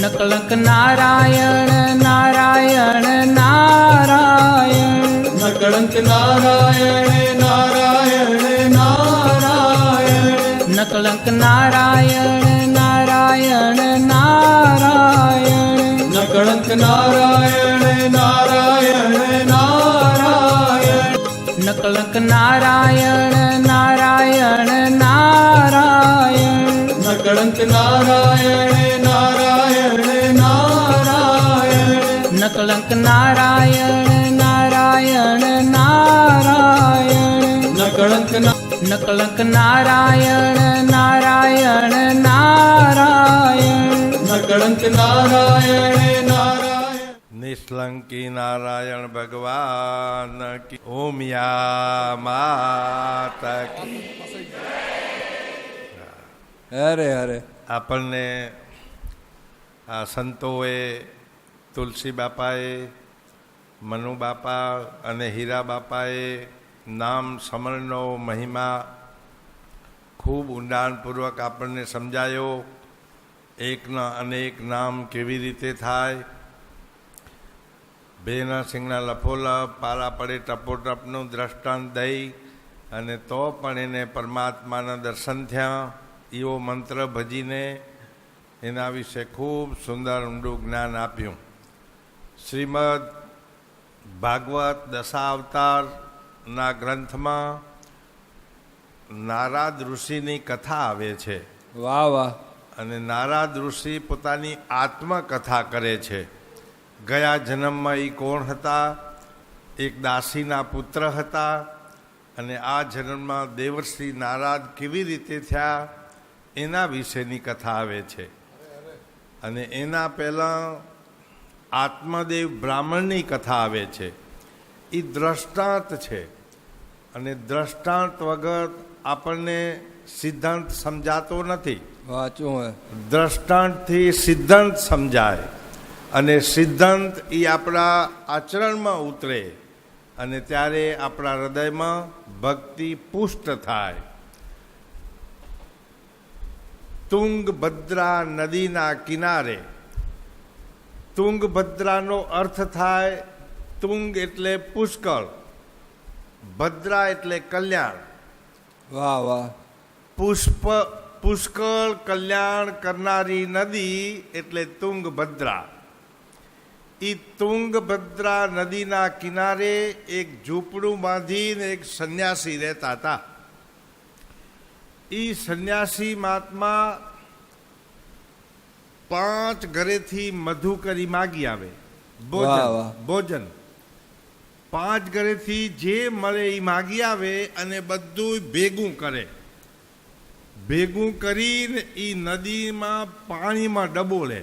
નકલંક નારાયણ નારાયણ નારાયણ નકળંક નારાયણ નારાયણ નારાયણ નકલંક નારાયણ નારાયણ નારાયણ નકળંક નારાયણ નારાયણ નારાયણ નકલંક નારાયણ નારાયણ નારાયણ નકળંક નારાયણ નારાયણ નારાયણ નકલંક નારાયણ નારાયણ નારાયણ નકળંક નકલંક નારાયણ નારાયણ નારાયણ નકળંક નારાયણ નારાયણ નિષ્કલંકી નારાયણ ભગવાન કી ઓમ યા માતા કી. અરે અરે આપણને આ સંતોએ તુલસી બાપાએ મનુ બાપા અને હીરા બાપાએ નામ સમરણનો મહિમા ખૂબ ઊંડાણપૂર્વક આપણને સમજાયો. એકના અનેક નામ કેવી રીતે થાય, બેના સિંગના લફોલફ પારા પડે ટપોટપનું દ્રષ્ટાંત દઈ અને તો પણ એને પરમાત્માના દર્શન થયા એવો મંત્ર ભજીને એના વિશે ખૂબ સુંદર ઊંડું જ્ઞાન આપ્યું. શ્રીમદ ભાગવત દશાવતારના ગ્રંથમાં નારદ ઋષિની કથા આવે છે. વાહ વાહ. અને નારદ ઋષિ પોતાની આત્મકથા કરે છે. ગયા જન્મમાં એ કોણ હતા? એક દાસીના પુત્ર હતા અને આ જન્મમાં દેવર્ષિ નારદ કેવી રીતે થયા એના વિશેની કથા આવે છે. અને એના પહેલાં આત્મદેવ બ્રાહ્મણની કથા આવે છે. એ દ્રષ્ટાંત છે અને દ્રષ્ટાંત વગર આપણને સિદ્ધાંત સમજાતો નથી. વાંચું હે. દ્રષ્ટાંતથી સિદ્ધાંત સમજાય અને સિદ્ધાંત એ આપણા આચરણમાં ઉતરે અને ત્યારે આપણા હૃદયમાં ભક્તિ પુષ્ટ થાય. તુંગભદ્રા નદીના કિનારે, તુંગભદ્રાનો અર્થ થાય, તુંગ એટલે પુષ્કળ, ભદ્રા એટલે કલ્યાણ. વાહ વાહ. પુષ્કળ કલ્યાણ કરનારી નદી એટલે તુંગભદ્રા. એ તુંગભદ્રા નદીના કિનારે એક ઝૂંપડું બાંધીને એક સંન્યાસી રહેતા હતા. એ સંન્યાસી મહાત્મા 5 ઘરેથી મધુ કરી માગી આવે. ભોજન 5 ઘરેથી જે મળે એ માગી આવે અને બધું ભેગું કરે. ભેગું કરીને એ નદીમાં પાણીમાં ડબોળે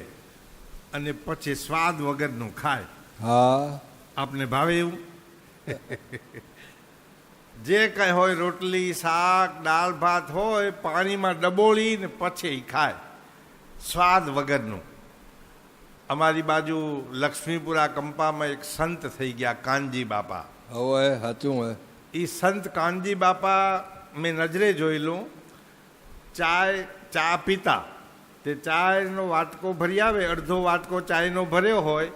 અને પછી સ્વાદ વગરનું ખાય. હા. આપને ભાવે એવું? જે કંઈ હોય, રોટલી શાક દાળ ભાત હોય, પાણીમાં ડબોળીને પછી ખાય, સ્વાદ વગરનું. અમારી બાજુ લક્ષ્મીપુરા કંપામાં એક સંત થઈ ગયા, કાનજી બાપા. હવે સાચું હે. એ સંત કાનજી બાપા મેં નજરે જોયેલું. ચા પીતા તે ચાયનો વાટકો ભરી આવે, અડધો વાટકો ચાયનો ભર્યો હોય,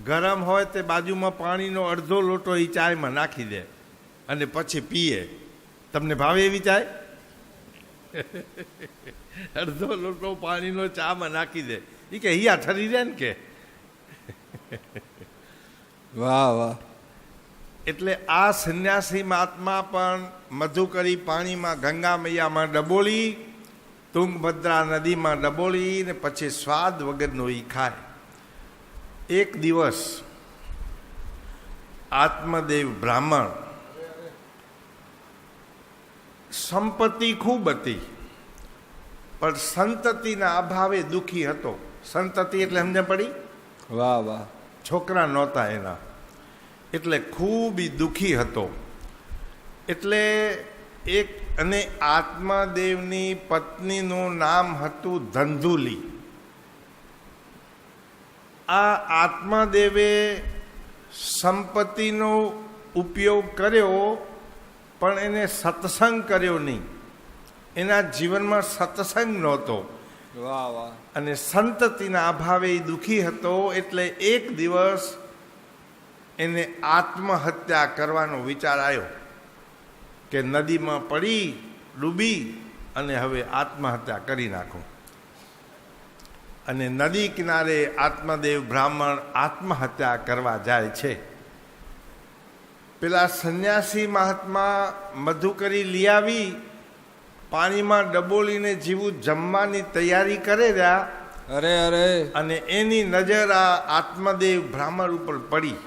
ગરમ હોય તે બાજુમાં પાણીનો અડધો લોટો એ ચાયમાં નાખી દે અને પછી પીએ. તમને ભાવે એવી ચાય? અડધો લોટો પાણીનો ચામાં નાખી દે. એ કે હિયા ઠરી રહે ને કે. વાહ વાહ. એટલે આ સંન્યાસી મહાત્મા પણ મધુ કરી પાણીમાં ગંગા મૈયામાં ડબોળી, તુંગભદ્રા નદીમાં ડબોળી ને પછી સ્વાદ વગરનું એ ખાય. એક દિવસ આત્મદેવ બ્રાહ્મણ, સંપત્તિ ખૂબ હતી પણ સંતતિના અભાવે દુઃખી હતો. સંતતિ એટલે સમજ પડી? વાહ વાહ. છોકરા નહોતા એના, એટલે ખૂબ દુઃખી હતો. એટલે એક અને આત્મદેવની પત્નીનું નામ હતું ધંધુલી. આ આત્મદેવે સંપત્તિનો ઉપયોગ કર્યો પણ એને સત્સંગ કર્યો નહીં. એના જીવનમાં સત્સંગ નહોતો વાહ વાહ અને સંતતિના અભાવે એ દુઃખી હતો. એટલે એક દિવસ એને આત્મહત્યા કરવાનો વિચાર આવ્યો કે નદીમાં પડી ડૂબી અને હવે આત્મહત્યા કરી નાખું. અને નદી કિનારે આત્મદેવ બ્રાહ્મણ આત્મહત્યા કરવા જાય છે. પેલા સંન્યાસી મહાત્મા મધુકરી લઈ આવી પાણીમાં ડબોલીને જીવું જમવાની તૈયારી કરે રહ્યા. અરે અરે અને એની નજર આ આત્મદેવ બ્રાહ્મણ ઉપર પડી.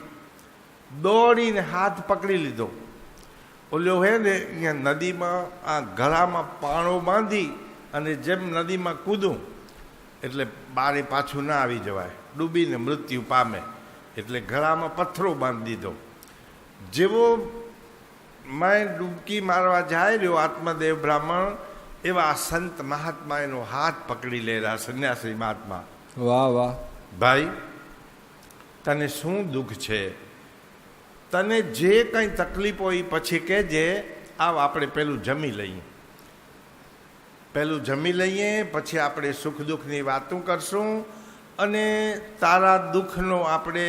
દોડીને હાથ પકડી લીધો. ઓલ્યો હે ને અહીંયા નદીમાં આ ગળામાં પાણો બાંધી અને જેમ નદીમાં કૂદું એટલે બારે પાછું ના આવી જવાય, ડૂબીને મૃત્યુ પામે. એટલે ગળામાં પથ્થરો બાંધી દીધો. જેવો મેં ડૂબકી મારવા જાય રહ્યો આત્મદેવ બ્રાહ્મણ, એવા સંત મહાત્મા એનો હાથ પકડી લે રહ્યા. સંન્યાસી મહાત્મા, વાહ વાહ ભાઈ તને શું દુઃખ છે? તને જે કંઈ તકલીફ હોય પછી કહેજે, આવ આપણે પેલું જમી લઈએ. પેલું જમી લઈએ પછી આપણે સુખ દુઃખની વાતો કરશું અને તારા દુઃખનો આપણે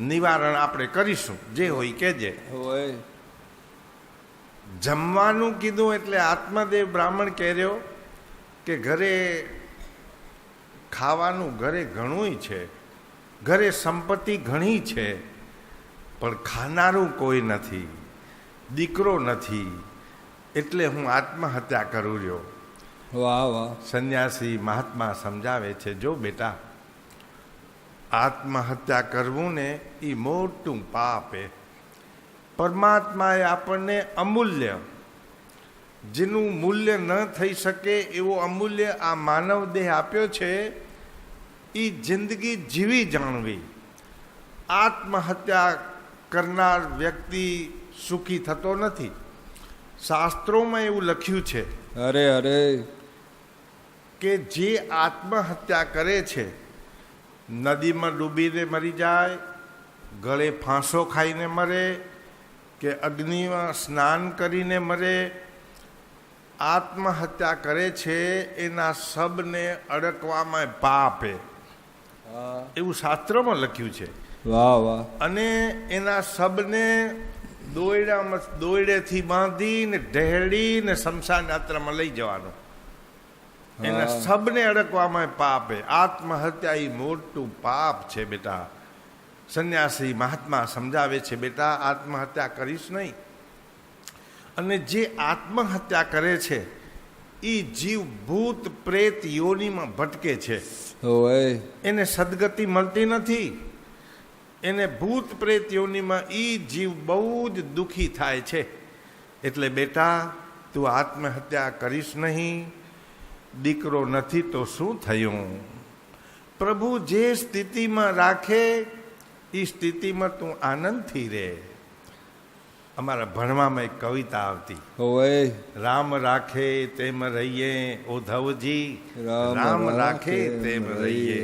નિવારણ આપણે કરીશું. જે હોય કહેજે. હોય જમવાનું કીધું એટલે આત્મદેવ બ્રાહ્મણ કહેર્યો કે ઘરે ખાવાનું ઘરે ઘણું છે, ઘરે સંપત્તિ ઘણી છે, પણ ખાનારું કોઈ નથી, દીકરો નથી, એટલે હું આત્મહત્યા કરું રહ્યો. વાહ વાહ સંન્યાસી મહાત્મા સમજાવે છે, જો બેટા આત્મહત્યા કરવું ને એ મોટું પાપ એ. પરમાત્માએ આપણને અમૂલ્ય, જેનું મૂલ્ય ન થઈ શકે એવો અમૂલ્ય આ માનવ દેહ આપ્યો છે. એ જિંદગી જીવી જાણવી. આત્મહત્યા કરનાર વ્યક્તિ સુખી થતો નથી. શાસ્ત્રોમાં એવું લખ્યું છે અરે અરે કે જે આત્મહત્યા કરે છે નદીમાં ડૂબીને મરી જાય, ગળે ફાંસો ખાઈને મરે કે અગ્નિમાં સ્નાન કરીને મરે, આત્મહત્યા કરે છે એના શબને અડકવામાં પાપે, હા એવું શાસ્ત્રોમાં લખ્યું છે. વાહ વાહ અને એના શબને દોયડેથી બાંધીને ઢહેડીને શમશાન યાત્રામાં લઈ જવાનો. એના શબને અડકવામાં પાપે. આત્મહત્યા એ મોટું પાપ છે બેટા. સંન્યાસી મહાત્મા સમજાવે છે, બેટા આત્મહત્યા કરીશ નહીં. અને જે આત્મહત્યા કરે છે એ જીવ ભૂત પ્રેત યોનિમાં ભટકે છે. હોય એને સદગતિ મળતી નથી. એને ભૂત પ્રેત યોનિમાં એ જીવ બહુ જ દુઃખી થાય છે. એટલે બેટા તું આત્મહત્યા કરીશ નહીં. દીકરો નથી તો શું થયું? પ્રભુ જે સ્થિતિમાં રાખે એ સ્થિતિમાં તું આનંદથી રહે. અમારા ભણવામાં એક કવિતા આવતી, હોય રામ રાખે તેમ રહીએ ઉદ્ધવજી, રામ રાખે તેમ રહીએ.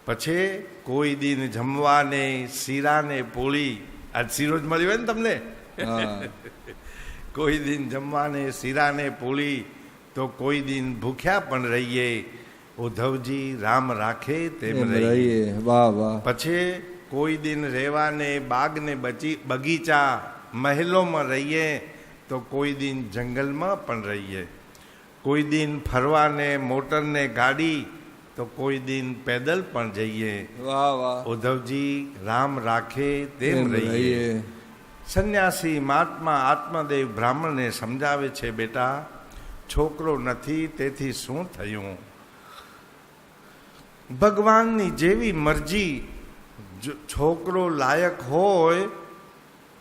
પછી કોઈ દિન જમવાને શીરાને પોળી, આજ શીરો જ મળી હોય ને તમને, કોઈ દિન જમવાને શીરાને પોળી તો કોઈ દિન ભૂખ્યા પણ રહીએ ઉદ્ધવજી, રામ રાખે તેમ રહીએ. વાહ વાહ પછી કોઈ દિન રહેવાને બાગને બગીચા મહેલોમાં રહીએ તો કોઈ દિન જંગલમાં પણ રહીએ. કોઈ દિન ફરવાને મોટરને ગાડી તો કોઈ દિન પેદલ પણ જઈએ. વાહ વાહ ઉદ્ધવજી, રામ રાખે તેમ રહીએ. સંન્યાસી મહાત્મા આત્મદેવ બ્રાહ્મણને સમજાવે છે, બેટા છોકરો નથી તેથી શું થયું? ભગવાનની જેવી મરજી. છોકરો લાયક હોય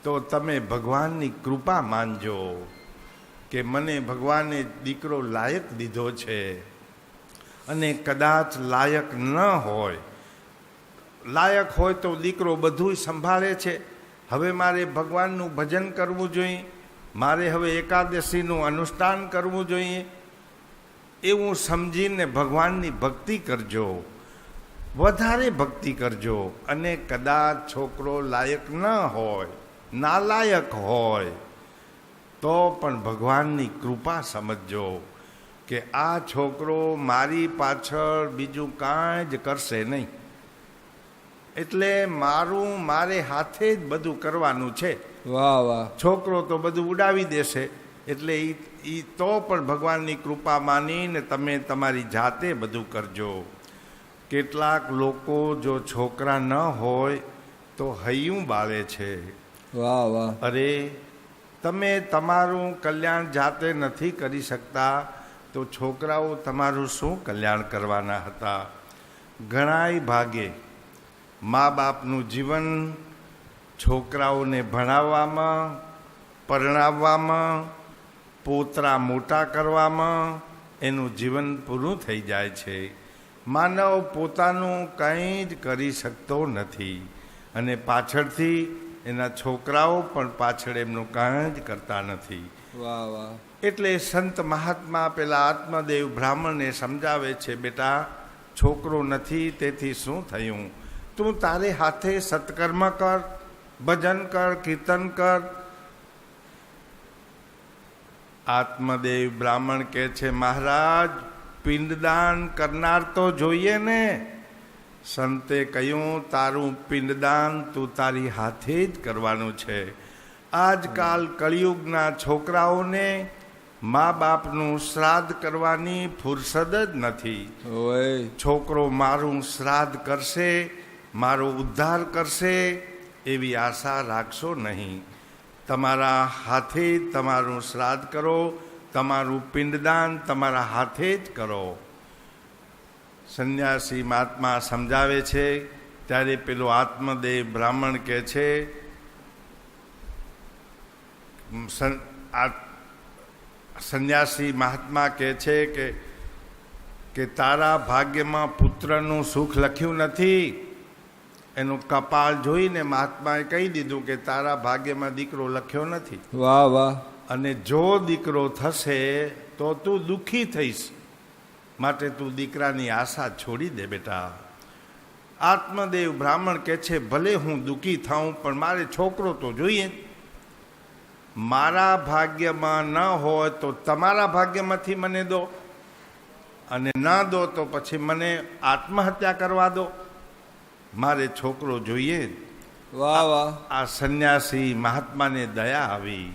તો તમે ભગવાનની કૃપા માનજો કે મને ભગવાને દીકરો લાયક દીધો છે. અને કદાચ લાયક ન હોય, લાયક હોય તો દીકરો બધું સંભાળે છે. હવે મારે ભગવાનનું ભજન કરવું જોઈએ, મારે હવે એકાદશીનું અનુષ્ઠાન કરવું જોઈએ, એવું સમજીને ભગવાનની ભક્તિ કરજો, વધારે ભક્તિ કરજો. અને કદાચ છોકરો લાયક ન હોય, નાલાયક હોય તો પણ ભગવાનની કૃપા સમજજો કે આ છોકરો મારી પાછળ બીજું કાંઈ જ કરશે નહીં, એટલે મારે હાથે જ બધું કરવાનું છે. વાહ વાહ. છોકરો તો બધું ઉડાવી દેશે, એટલે એ તો પણ ભગવાનની કૃપા માનીને તમે તમારી જાતે બધું કરજો. કેટલાક લોકો જો છોકરા ન હોય તો હૈયું બાળે છે. વાહ વાહ. અરે તમે તમારું કલ્યાણ જાતે નથી કરી શકતા તો છોકરાઓ તમારું શું કલ્યાણ કરવાના હતા? ઘણાય ભાગે મા બાપનું જીવન છોકરાઓને ભણાવવામાં, પરણાવવામાં, પોતરા મોટા કરવામાં એનું જીવન પૂરું થઈ જાય છે. માનવ પોતાનું કંઈ જ કરી શકતો નથી અને પાછળથી એના છોકરાઓ પણ પાછળ એમનું કાંઈ જ કરતા નથી. વાહ વાહ. એટલે સંત મહાત્મા પેલા આત્મદેવ બ્રાહ્મણને સમજાવે છે, બેટા છોકરો નથી તેથી શું થયું? તું તારે હાથે સત્કર્મ કર, ભજન કર, કીર્તન કર. આત્મદેવ બ્રાહ્મણ કહે છે, મહારાજ પિંડદાન કરનાર તો જોઈએ ને. સંતે કહ્યું, તારું પિંડદાન તું તારી હાથે જ કરવાનું છે. આજકાલ કળિયુગના છોકરાઓને મા બાપનું શ્રાદ્ધ કરવાની ફુરસદ જ નથી. ઓય. છોકરો મારું શ્રાદ્ધ કરશે, મારો ઉદ્ધાર કરશે એવી આશા રાખશો નહીં. તમારા હાથે તમારું શ્રાદ્ધ કરો, તમારું પિંડદાન તમારા હાથે જ કરો. સંન્યાસી મહાત્મા સમજાવે છે ત્યારે પેલો આત્મદેવ બ્રાહ્મણ કહે છે, સંન્યાસી મહાત્મા કહે છે કે તારા ભાગ્યમાં પુત્રનું સુખ લખ્યું નથી. એનું કપાળ જોઈને મહાત્માએ કહી દીધું કે તારા ભાગ્યમાં દીકરો લખ્યો નથી. વાહ વાહ. અને જો દીકરો થશે તો તું દુઃખી થઈશ, માટે તું દીકરાની આશા છોડી દે બેટા. આત્મદેવ બ્રાહ્મણ કહે છે, ભલે હું દુઃખી થાઉં પણ મારે છોકરો તો જોઈએ. મારા ભાગ્યમાં ન હોય તો તમારા ભાગ્યમાંથી મને દો, અને ના દો તો પછી મને આત્મહત્યા કરવા દો. મારે છોકરો જોઈએ. વાહ વાહ. આ સંન્યાસી મહાત્માને દયા આવી.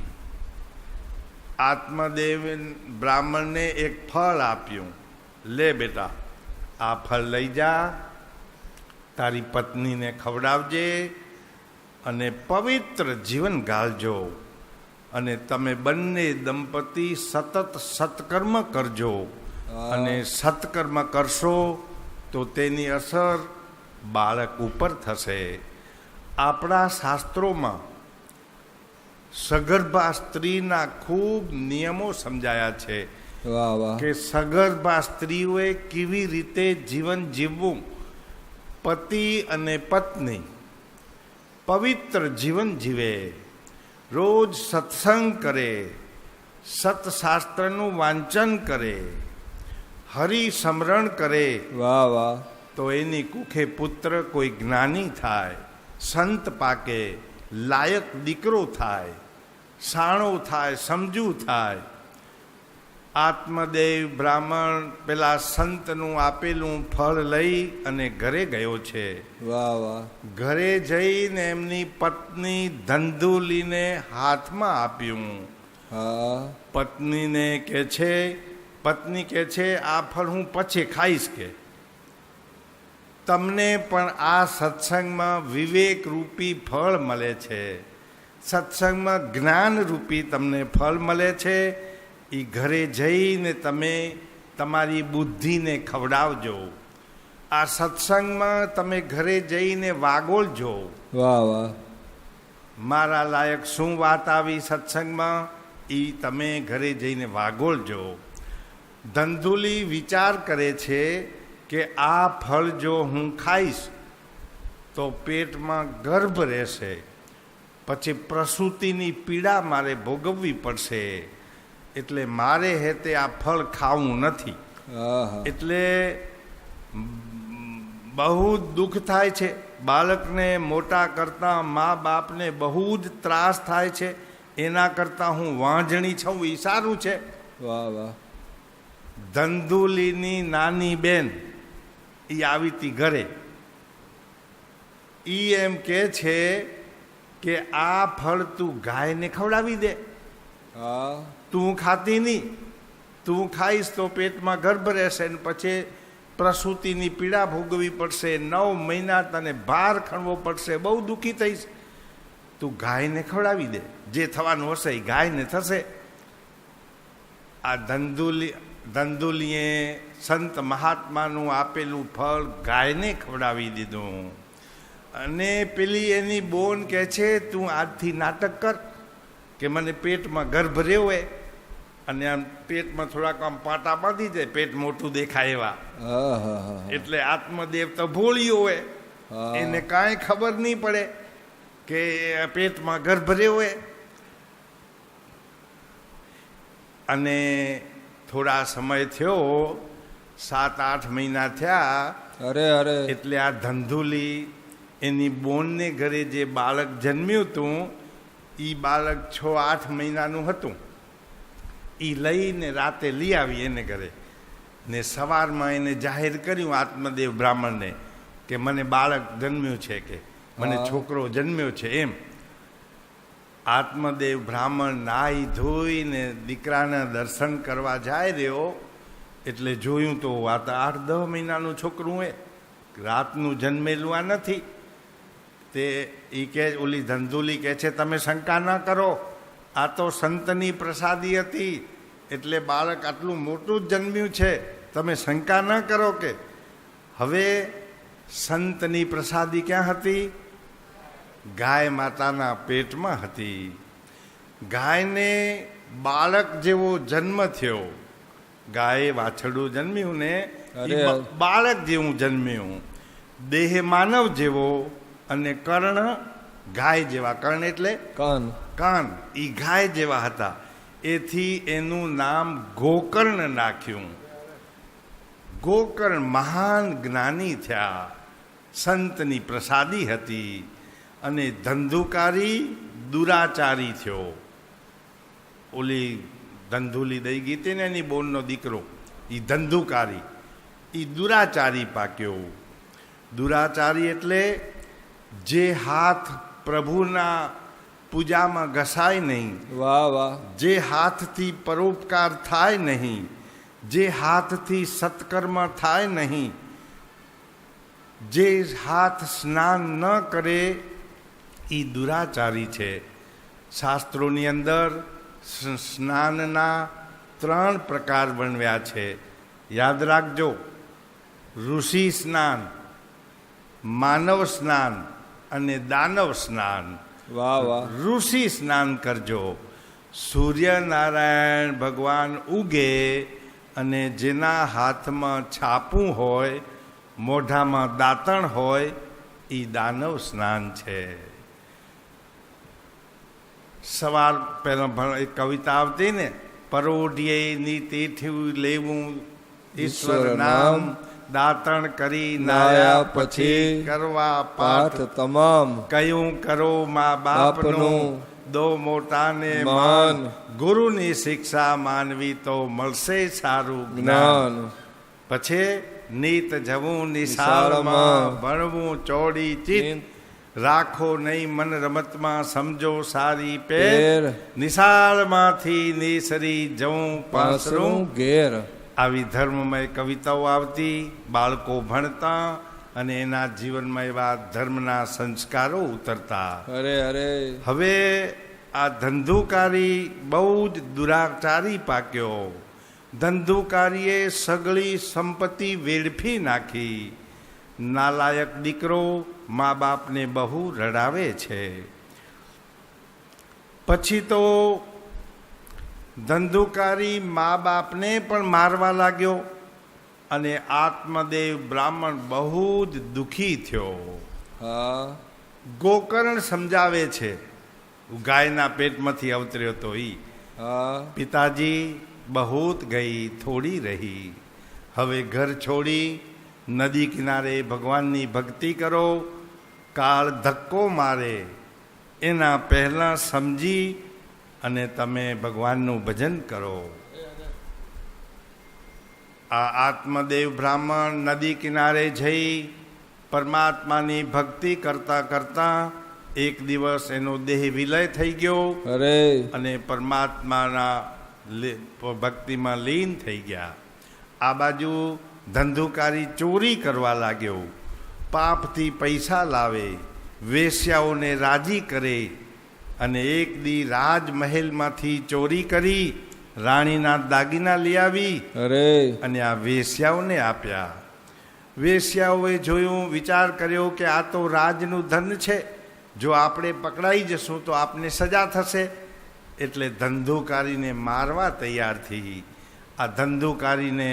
આત્મદેવ બ્રાહ્મણને એક ફળ આપ્યું, લે બેટા આ ફળ લઈ જા, તારી પત્નીને ખવડાવજે અને પવિત્ર જીવન ગાળજો, અને તમે બંને દંપતી સતત સત્કર્મ કરજો. અને સત્કર્મ કરશો તો તેની અસર બાળક ઉપર થશે. આપણા શાસ્ત્રોમાં સગર્ભા સ્ત્રીના ખૂબ નિયમો સમજાયા છે. વાહ વાહ. કે સગર્ભા સ્ત્રીઓએ કેવી રીતે જીવન જીવવું. પતિ અને પત્ની પવિત્ર જીવન જીવે, રોજ સત્સંગ કરે, સતશાસ્ત્રનું વાંચન કરે, હરિ સ્મરણ કરે. વાહ વાહ. તો એની કુખે પુત્ર કોઈ જ્ઞાની થાય, સંત પાકે, લાયક દીકરો થાય, સાણો થાય, સમજુ થાય. આત્મદેવ બ્રાહ્મણ પેલા સંતનું આપેલું ફળ લઈ અને ઘરે ગયો છે. વાહ વાહ. ઘરે જઈને એમની પત્ની ધંધુલીને હાથમાં આપ્યું. હા. પત્ની કહે છે આ ફળ હું પછી ખાઈશ. કે તમને પણ આ સત્સંગમાં વિવેક રૂપી ફળ મળે છે, સત્સંગમાં જ્ઞાન રૂપી તમને ફળ મળે છે. એ ઘરે જઈને તમે તમારી બુદ્ધિને ખવડાવજો. આ સત્સંગમાં તમે ઘરે જઈને વાગોળજો. વાહ વાહ. મારા લાયક શું વાત આવી સત્સંગમાં, એ તમે ઘરે જઈને વાગોળજો. ધંધુલી વિચાર કરે છે કે આ ફળ જો હું ખાઈશ તો પેટમાં ગર્ભ રહેશે, પછી પ્રસૂતિની પીડા મારે ભોગવવી પડશે, એટલે મારે હેતે આ ફળ ખાવું નથી. એટલે બહુ જ દુઃખ થાય છે. બાળકને મોટા કરતાં મા બાપને બહુ જ ત્રાસ થાય છે. એના કરતાં હું વાંઝણી છું એ સારું છે. વાહ વાહ. ધંધુલીની નાની બેન એ આવી હતી ઘરે. એ એમ કહે છે કે આ ફળ તું ગાયને ખવડાવી દે, હા તું ખાતી નહીં, તું ખાઈશ તો પેટમાં ગર્ભ રહેશે ને પછી પ્રસૂતિની પીડા ભોગવવી પડશે, 9 મહિના તને ભાર ખણવો પડશે, બહુ દુઃખી થઈશ, તું ગાયને ખવડાવી દે, જે થવાનું હશે એ ગાયને થશે. આ ધંધુલીએ સંત મહાત્માનું આપેલું ફળ ગાયને ખવડાવી દીધું. અને પેલી એની બોન કહે છે તું આજથી નાટક કર કે મને પેટમાં ગર્ભ રહ્યો હોય અને આમ પેટમાં થોડાક આમ પાટા બાંધી જાય, પેટ મોટું દેખાય એવા. હા હા હા એટલે આત્મદેવ તો ભોળિયો હોય, હા. એને કાંઈ ખબર નહીં પડે કે પેટમાં ગર્ભ રહ્યો હોય. અને થોડા સમય થયો, 7-8 મહિના થયા, અરે અરે એટલે આ ધંધુલી એની બોનને ઘરે જે બાળક જન્મ્યું હતું એ બાળક 6-8 મહિનાનું હતું. એ લઈને રાતે લઈ આવી એને ઘરે ને સવારમાં એને જાહેર કર્યું આત્મદેવ બ્રાહ્મણને કે મને બાળક જન્મ્યું છે, કે મને છોકરો જન્મ્યો છે એમ. આત્મદેવ બ્રાહ્મણ નાહી ધોઈને દીકરાના દર્શન કરવા જાય રહ્યો એટલે જોયું તો આ તો 8-10 મહિનાનું છોકરું એ, રાતનું જન્મેલું આ નથી. તે એ કે ઓલી ધંધુલી કહે છે તમે શંકા ન કરો, આ તો સંતની પ્રસાદી હતી એટલે બાળક આટલું મોટું જ જન્મ્યું છે, તમે શંકા ન કરો. કે હવે સંતની પ્રસાદી ક્યાં હતી? ગાય માતાના પેટમાં હતી. ગાયને બાળક જેવો જન્મ થયો, ગાયે વાછરડું જન્મ્યું ને બાળક જેવું જન્મ્યું, દેહ માનવ જેવો અને કર્ણ ગાય જેવા. કર્ણ એટલે કાન, એ ગાય જેવા હતા. એથી એનું નામ ગોકર્ણ નાખ્યું. ગોકર્ણ મહાન જ્ઞાની થયા, સંતની પ્રસાદી હતી. અને ધંધુકારી દુરાચારી થયો. ઓલી ધંધુલી દઈ ગઈ હતી ને એની બોનનો દીકરો, એ ધંધુકારી, એ દુરાચારી પાક્યો. દુરાચારી એટલે જે હાથ પ્રભુના પૂજામાં ઘસાય નહીં, વાહ વાહ, જે હાથથી પરોપકાર થાય નહીં, જે હાથથી સત્કર્મ થાય નહીં, જે હાથ સ્નાન ન કરે એ દુરાચારી છે. શાસ્ત્રોની અંદર સ્નાનના 3 પ્રકાર વર્ણવ્યા છે, યાદ રાખજો. ઋષિ સ્નાન, માનવ સ્નાન અને દાનવ સ્નાન. વાહ વાહ. ઋષિ સ્નાન કરજો. સૂર્યનારાયણ ભગવાન ઉગે અને જેના હાથમાં છાપું હોય, મોઢામાં દાંતણ હોય, એ દાનવ સ્નાન છે. સવાર પહેલાં એક કવિતા આવતી ને, પરોઢિયેની તીઠું લેવું ઈશ્વર નામ, દાંતણ કરી નાયા પછી કરવા પાઠ તમામ, કયું કરો મા બાપનું દો મોટાને માન, ગુરુની શિક્ષા માનવી તો મળશે સારું જ્ઞાન. પછી નીત જવું નિશાળમાં, ભણવું ચોડી ચિત્ત, રાખો નહીં મન રમતમાં, સમજો સારી પેર, નિશાળમાંથી નિસરી જવું પાસરું ઘેર. આવી ધર્મમય કવિતાઓ આવતી, બાળકો ભણતા અને એના જીવનમાં એવા ધર્મના સંસ્કારો ઉતરતા. અરે અરે હવે આ ધંધુકારી બહુ જ દુરાચારી પાક્યો. ધંધુકારીએ સગળી સંપત્તિ વેડફી નાખી. નાલાયક દીકરો મા બાપને બહુ રડાવે છે. પછી તો ધંધુકારી મા બાપને પણ મારવા લાગ્યો અને આત્મદેવ બ્રાહ્મણ બહુ જ દુઃખી થયો. હા, ગોકર્ણ સમજાવે છે, ગાયના પેટમાંથી અવતર્યો તો હા, પિતાજી બહુત ગઈ થોડી રહી, હવે ઘર છોડી નદી કિનારે ભગવાનની ભક્તિ કરો. કાળ ધક્કો મારે એના પહેલાં સમજી અને તમે ભગવાનનું ભજન કરો. આ આત્મદેવ બ્રાહ્મણ નદી કિનારે જઈ પરમાત્માની ભક્તિ કરતા કરતા એક દિવસ એનો દેહ વિલય થઈ ગયો અરે અને પરમાત્માના ભક્તિમાં લીન થઈ ગયા. આ બાજુ ધંધુકારી ચોરી કરવા લાગ્યો, પાપથી પૈસા લાવે, વેશ્યાઓને રાજી કરે અને એક દી રાજમહેલમાંથી ચોરી કરી રાણીના દાગીના લઈ આવી અરે અને આ વેશ્યાઓને આપ્યા. વેશ્યાઓએ જોયું, વિચાર કર્યો કે આ તો રાજનું ધન છે, જો આપણે પકડાઈ જશું તો આપને સજા થશે, એટલે ધંધુકારીને મારવા તૈયાર થઈ. આ ધંધુકારીને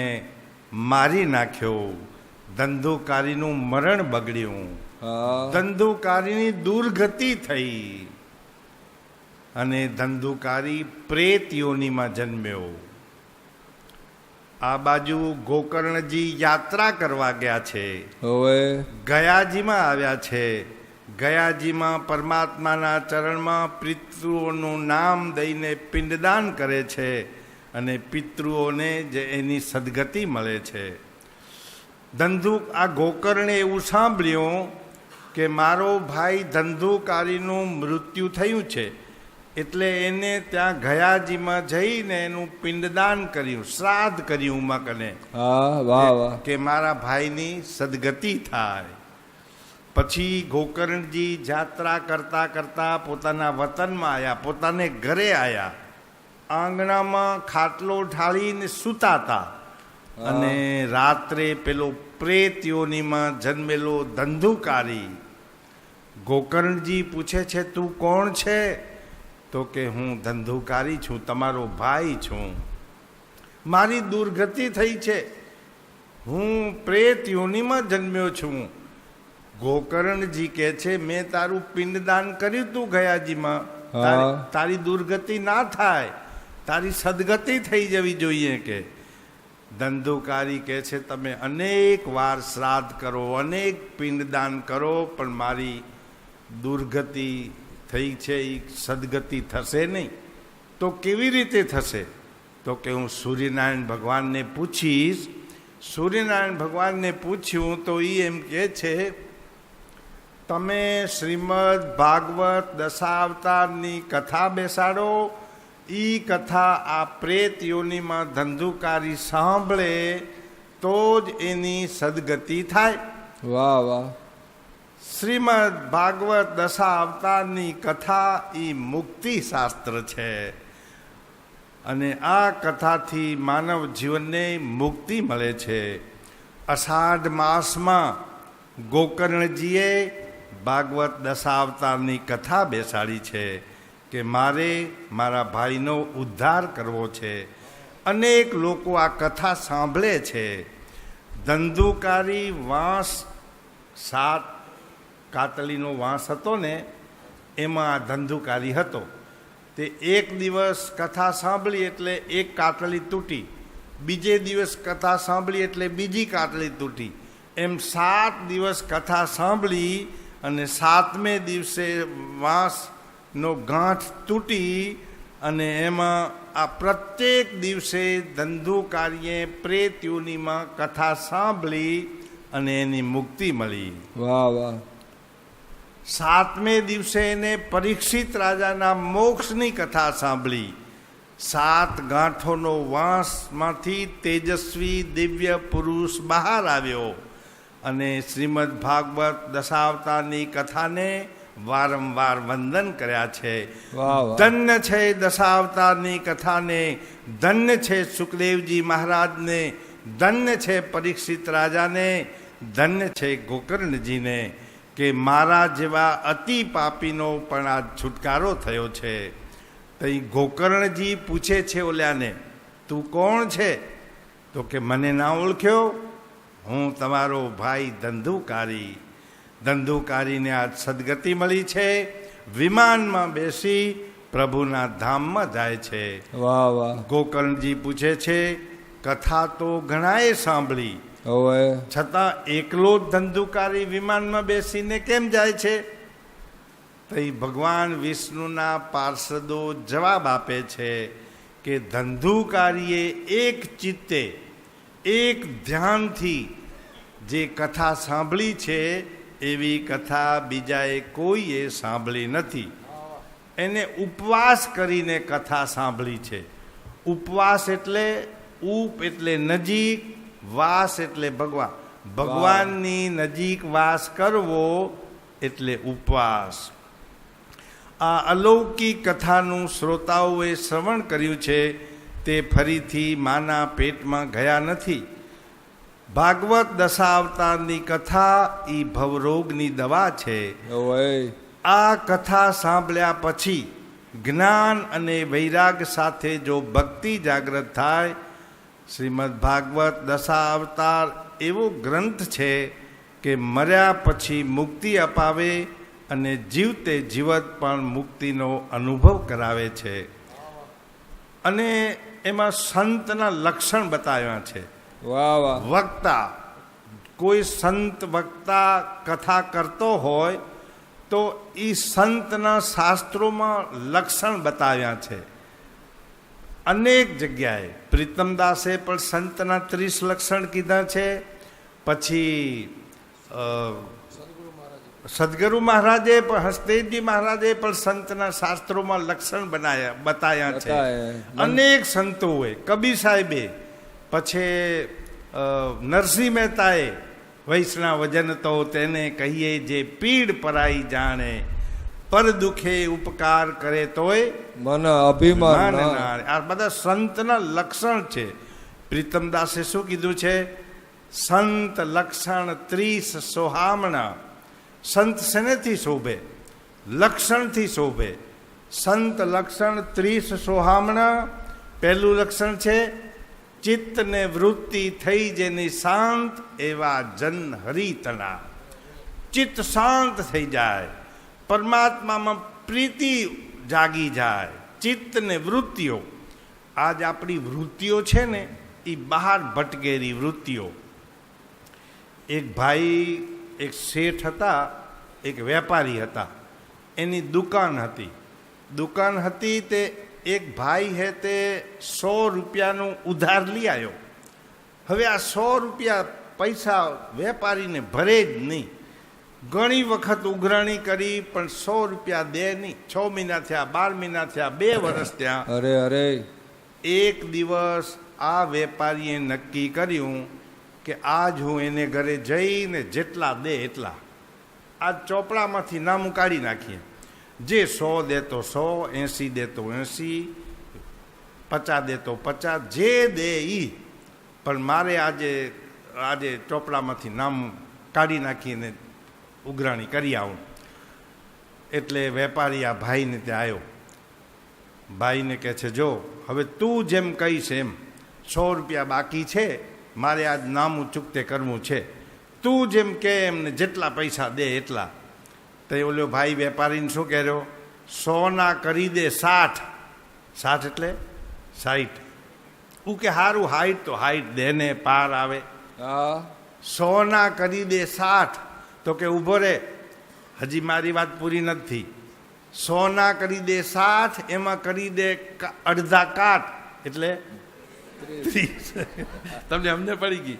મારી નાખ્યો. ધંધુકારીનું મરણ બગડ્યું, હા ધંધુકારીની દુર્ગતિ થઈ અને ધંધુકારી પ્રેત યોનિમાં જન્મ્યો. આ બાજુ ગોકર્ણજી યાત્રા કરવા ગયા છે, હવે ગયાજીમાં આવ્યા છે. ગયાજીમાં પરમાત્માના ચરણમાં પિતૃઓનું નામ દઈને પિંડદાન કરે છે અને પિતૃઓને જે એની સદગતિ મળે છે. આ ગોકર્ણે એવું સાંભળ્યું કે મારો ભાઈ ધંધુકારીનું મૃત્યુ થયું છે, એટલે એને ત્યાં ગયાજીમાં જઈને એનું પિંડદાન કર્યું, શ્રાદ્ધ કર્યું ઉમાકને, હા વાહ વાહ કે મારા ભાઈની સદગતિ થાય. પછી ગોકર્ણજી યાત્રા કરતા કરતા પોતાના વતનમાં આવ્યા, પોતાને ઘરે આવ્યા. આંગણામાં ખાટલો ઢાળીને સૂતા હતા અને રાત્રે પેલો પ્રેત યોનિમાં જન્મેલો ધંધુકારી ગોકર્ણજી પૂછે છે, તું કોણ છે? તો કે હું ધંધુકારી છું, તમારો ભાઈ છું, મારી દુર્ગતિ થઈ છે, હું પ્રેત યોનિમાં જન્મ્યો છું. ગોકર્ણજી કહે છે, મેં તારું પિંડદાન કર્યું તું ગયાજીમાં, તારી દુર્ગતિ ના થાય, તારી સદગતિ થઈ જવી જોઈએ. કે ધંધુકારી કહે છે, તમે અનેક વાર શ્રાદ્ધ કરો, અનેક પિંડદાન કરો, પણ મારી દુર્ગતિ થઈ છે, એ સદગતિ થશે નહીં. તો કેવી રીતે થશે? તો કે હું સૂર્યનારાયણ ભગવાનને પૂછીશ. સૂર્યનારાયણ ભગવાનને પૂછ્યું તો એ એમ કહે છે, તમે શ્રીમદ ભાગવત દશાવતારની કથા બેસાડો, એ કથા આ પ્રેત યોનિમાં ધંધુકારી સાંભળે તો જ એની સદગતિ થાય. વાહ વાહ શ્રીમદ ભાગવત દશાવતારની કથા એ મુક્તિ શાસ્ત્ર છે અને આ કથાથી માનવ જીવનને મુક્તિ મળે છે. અષાઢ માસમાં ગોકર્ણજીએ ભાગવત દશાવતારની કથા બેસાડી છે કે મારે મારા ભાઈનો ઉદ્ધાર કરવો છે. અનેક લોકો આ કથા સાંભળે છે. ધંધુકારી વાંસ 7 કાતલીનો વાંસ હતો ને, એમાં આ ધંધુકારી હતો. તે એક દિવસ કથા સાંભળી એટલે એક કાતલી તૂટી, બીજે દિવસ કથા સાંભળી એટલે બીજી કાતલી તૂટી, એમ 7 દિવસ કથા સાંભળી અને 7મે દિવસે વાંસનો ગાંઠ તૂટી અને એમાં આ પ્રત્યેક દિવસે ધંધુકારીએ પ્રેત યોનિમાં કથા સાંભળી અને એની મુક્તિ મળી. વાહ વાહ 7મે દિવસે એને પરીક્ષિત રાજાના મોક્ષની કથા સાંભળી. 7 ગાંઠોનો વાંસમાંથી તેજસ્વી દિવ્ય પુરુષ બહાર આવ્યો અને શ્રીમદ ભાગવત દશાવતારની કથાને વારંવાર વંદન કર્યા છે. ધન્ય છે દશાવતારની કથાને, ધન્ય છે સુખદેવજી મહારાજને, ધન્ય છે પરીક્ષિત રાજાને, ધન્ય છે ગોકર્ણજીને કે મારા જેવા અતિ પાપીનો પણ આ છુટકારો થયો છે. તો એ ગોકર્ણજી પૂછે છે ઓલ્યાને, તું કોણ છે? તો કે મને ના ઓળખ્યો, હું તમારો ભાઈ ધંધુકારી. ધંધુકારીને આ સદગતિ મળી છે, વિમાનમાં બેસી પ્રભુના ધામમાં જાય છે. વાહ વાહ ગોકર્ણજી પૂછે છે, કથા તો ઘણાએ સાંભળી, હવે છતાં એકલો જ ધંધુકારી વિમાનમાં બેસીને કેમ જાય છે? તો ભગવાન વિષ્ણુના પાર્ષદો જવાબ આપે છે કે ધંધુકારીએ એક ચિત્તે એક ધ્યાનથી જે કથા સાંભળી છે એવી કથા બીજાએ કોઈએ સાંભળી નથી. એને ઉપવાસ કરીને કથા સાંભળી છે. ઉપવાસ એટલે ઉપ એટલે નજીક, વાસ એટલે ભગવાન. ભગવાનની નજીક વાસ કરવો એટલે ઉપવાસ. આ અલૌકિક કથાનું શ્રોતાઓએ શ્રવણ કર્યું છે તે ફરીથી માના પેટમાં ગયા નથી. ભાગવત દશાવતારની કથા એ ભવરોગની દવા છે. આ કથા સાંભળ્યા પછી જ્ઞાન અને વૈરાગ સાથે જો ભક્તિ જાગૃત થાય, શ્રીમદ ભાગવત દશાવતાર એવો ગ્રંથ છે કે મર્યા પછી મુક્તિ અપાવે અને જીવતે જીવત પણ મુક્તિનો અનુભવ કરાવે છે. અને એમાં સંતના લક્ષણ બતાવ્યા છે. વાહ વાહ. વક્તા, કોઈ સંત વક્તા કથા કરતો હોય તો એ સંતના શાસ્ત્રોમાં લક્ષણ બતાવ્યા છે. અનેક જગ્યાએ પ્રીતમદાસે પણ સંતના 30 લક્ષણ કીધા છે. પછી સદગુરુ મહારાજે પણ, હસ્તેવજી મહારાજે પણ સંતના શાસ્ત્રોમાં લક્ષણ બતાવ્યા છે. અનેક સંતોએ, કબીર સાહેબે, પછી નરસિંહ મહેતાએ, વૈષ્ણવ વજન તો તેને કહીએ જે પીડ પરાઈ જાણે, પર દુખે ઉપકાર કરે તોય મન અભિમાન. આ બધા સંતના લક્ષણ છે. પ્રીતમદાસે શું કીધું છે? સંત લક્ષણ 30 સોહામણા. સંત શેનેથી શોભે? લક્ષણથી શોભે. સંત લક્ષણ 30 સોહામણા. પહેલું લક્ષણ છે ચિત્તને વૃત્તિ થઈ જેની શાંત એવા જન હરિતણા. ચિત્ત શાંત થઈ જાય, પરમાત્મામાં પ્રીતિ જાગી જાય. ચિત્ત ને વૃત્તિઓ, આજ આપણી વૃત્તિઓ છે ને એ બહાર ભટકેરી વૃત્તિઓ. એક ભાઈ, એક શેઠ હતા, એક વેપારી હતા. એની દુકાન હતી. દુકાન હતી તે એક ભાઈ હે તે 100 રૂપિયાનું ઉધાર લઈ આવ્યો. હવે આ 100 રૂપિયા પૈસા વેપારીને ભરે જ નહીં. ઘણી વખત ઉઘરાણી કરી પણ 100 રૂપિયા દે નહીં. 6 મહિના થયા, 12 મહિના થયા, 2 વર્ષ થયા. અરે અરે. એક દિવસ આ વેપારીએ નક્કી કર્યું કે આજ હું એને ઘરે જઈને જેટલા દે એટલા, આ ચોપડામાંથી નામું કાઢી નાખીએ. જે 100 દેતો 100, 80 દેતો 80, 50 દેતો 50, જે દે ઈ. પણ મારે આજે ચોપડામાંથી નામ કાઢી નાખીને ઉઘરાણી કરી આવું. એટલે વેપારી આ ભાઈને ત્યાં આવ્યો. ભાઈને કહે છે, જો હવે તું જેમ કહીશ એમ, 100 રૂપિયા બાકી છે, મારે આજ નામું ચૂકતે કરવું છે. તું જેમ કે એમને જેટલા પૈસા દે એટલા. તો ઓલો ભાઈ વેપારીને શું કહેજો? 100 ના કરી દે 60. 60 એટલે 60. હું કે સારું, 60 તો 60 દે ને, પાર આવે. 100 ના કરી દે 60. તો કે ઊભો રે, હજી મારી વાત પૂરી નથી. 100 ના કરી દે 60, એમાં કરી દે અડધા કાટ એટલે 30. તમને અમને પડી ગઈ?